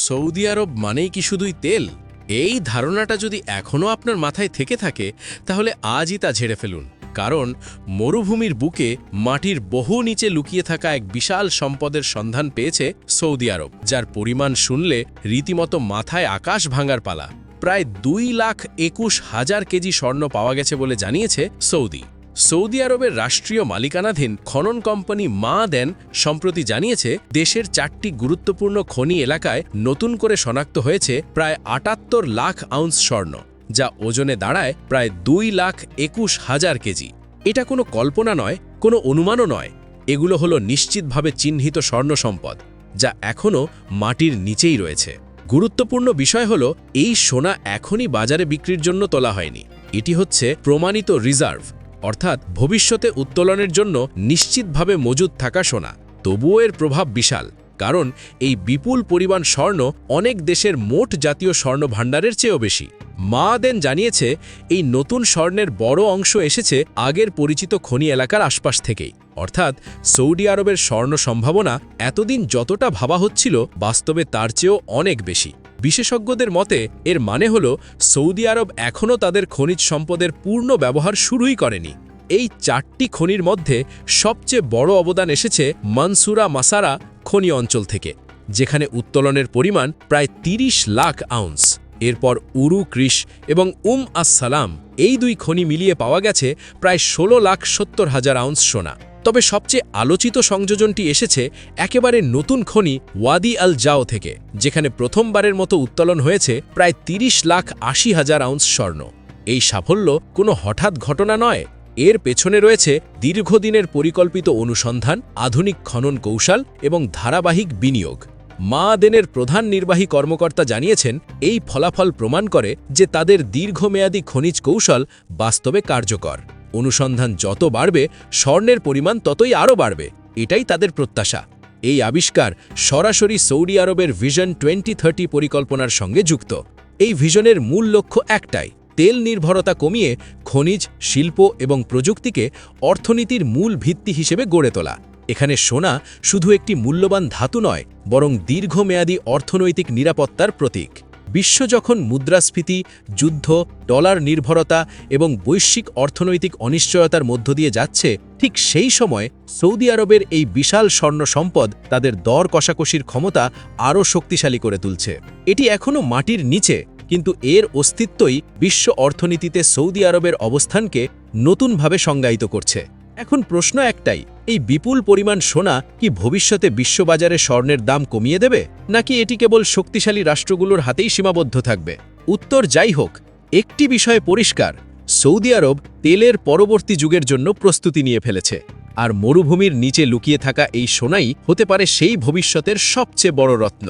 Saudi আরব মানেই কি শুধুই তেল? এই ধারণাটা যদি এখনও আপনার মাথায় থেকে থাকে তাহলে আজই তা ঝেড়ে ফেলুন। কারণ মরুভূমির বুকে মাটির বহু নিচে লুকিয়ে থাকা এক বিশাল সম্পদের সন্ধান পেয়েছে সৌদি আরব, যার পরিমাণ শুনলে রীতিমতো মাথায় আকাশ ভাঙার পালা। প্রায় 2,21,000 কেজি স্বর্ণ পাওয়া গেছে বলে জানিয়েছে সৌদি আরবের রাষ্ট্রীয় মালিকানাধীন খনন কোম্পানি মাআদেন সম্প্রতি জানিয়েছে দেশের 4টি গুরুত্বপূর্ণ খনি এলাকায় নতুন করে শনাক্ত হয়েছে প্রায় 78 লাখ আউন্স স্বর্ণ, যা ওজনে দাঁড়ায় প্রায় 2,21,000 কেজি। এটা কোনো কল্পনা নয়, কোনো অনুমানও নয়, এগুলো হলো নিশ্চিতভাবে চিহ্নিত স্বর্ণ সম্পদ, যা এখনও মাটির নিচেই রয়েছে। গুরুত্বপূর্ণ বিষয় হলো এই সোনা এখনই বাজারে বিক্রির জন্য তোলা হয়নি। এটি হচ্ছে প্রমাণিত রিজার্ভ, অর্থাৎ ভবিষ্যতে উত্তোলনের জন্য নিশ্চিতভাবে মজুদ থাকা সোনা। তবুও এর প্রভাব বিশাল, কারণ এই বিপুল পরিমাণ স্বর্ণ অনেক দেশের মোট জাতীয় স্বর্ণ ভাণ্ডারের চেয়েও বেশি। মাআদেন জানিয়েছে এই নতুন স্বর্ণের বড় অংশ এসেছে আগের পরিচিত খনি এলাকার আশপাশ থেকেই, অর্থাৎ সৌদি আরবের স্বর্ণ সম্ভাবনা এতদিন যতটা ভাবা হচ্ছিল বাস্তবে তার চেয়েও অনেক বেশি। বিশেষজ্ঞদের মতে এর মানে হল সৌদি আরব এখনও তাদের খনিজ সম্পদের পূর্ণ ব্যবহার শুরুই করেনি। এই 4টি খনির মধ্যে সবচেয়ে বড় অবদান এসেছে মানসুরা মাসারা খনি অঞ্চল থেকে, যেখানে উত্তোলনের পরিমাণ প্রায় 30 লাখ আউন্স। এরপর উরু কৃষ এবং আস-সালাম, এই 2 খনি মিলিয়ে পাওয়া গেছে প্রায় 16,70,000 আউন্স সোনা। তবে সবচেয়ে আলোচিত সংযোজনটি এসেছে একেবারে নতুন খনি ওয়াদি আল জাও থেকে, যেখানে প্রথমবারের মতো উত্তোলন হয়েছে প্রায় 30,80,000 আউন্স স্বর্ণ। এই সাফল্য কোনো হঠাৎ ঘটনা নয়, এর পেছনে রয়েছে দীর্ঘদিনের পরিকল্পিত অনুসন্ধান, আধুনিক খনন কৌশল এবং ধারাবাহিক বিনিয়োগ। মাআদেনের প্রধান নির্বাহী কর্মকর্তা জানিয়েছেন এই ফলাফল প্রমাণ করে যে তাদের দীর্ঘমেয়াদী খনিজ কৌশল বাস্তবে কার্যকর। অনুসন্ধান যত বাড়বে স্বর্ণের পরিমাণ ততই আরও বাড়বে, এটাই তাদের প্রত্যাশা। এই আবিষ্কার সরাসরি সৌদি আরবের ভিশন 2030 পরিকল্পনার সঙ্গে যুক্ত। এই ভিশনের মূল লক্ষ্য একটাই, তেল নির্ভরতা কমিয়ে খনিজ, শিল্প এবং প্রযুক্তিকে অর্থনীতির মূল ভিত্তি হিসেবে গড়ে তোলা। এখানে সোনা শুধু একটি মূল্যবান ধাতু নয়, বরং দীর্ঘমেয়াদী অর্থনৈতিক নিরাপত্তার প্রতীক। বিশ্ব যখন মুদ্রাস্ফীতি, যুদ্ধ, ডলার নির্ভরতা এবং বৈশ্বিক অর্থনৈতিক অনিশ্চয়তার মধ্য দিয়ে যাচ্ছে, ঠিক সেই সময় সৌদি আরবের এই বিশাল স্বর্ণ সম্পদ তাদের দর কষাকষির ক্ষমতা আরও শক্তিশালী করে তুলছে। এটি এখনও মাটির নিচে, কিন্তু এর অস্তিত্বই বিশ্ব অর্থনীতিতে সৌদি আরবের অবস্থানকে নতুনভাবে সংজ্ঞায়িত করছে। এখন প্রশ্ন একটাই, এই বিপুল পরিমাণ সোনা কি ভবিষ্যতে বিশ্ববাজারে স্বর্ণের দাম কমিয়ে দেবে, নাকি এটি কেবল শক্তিশালী রাষ্ট্রগুলোর হাতেই সীমাবদ্ধ থাকবে? উত্তর যাই হোক, একটি বিষয়ে পরিষ্কার, সৌদি আরব তেলের পরবর্তী যুগের জন্য প্রস্তুতি নিয়ে ফেলেছে, আর মরুভূমির নিচে লুকিয়ে থাকা এই সোনাই হতে পারে সেই ভবিষ্যতের সবচেয়ে বড় রত্ন।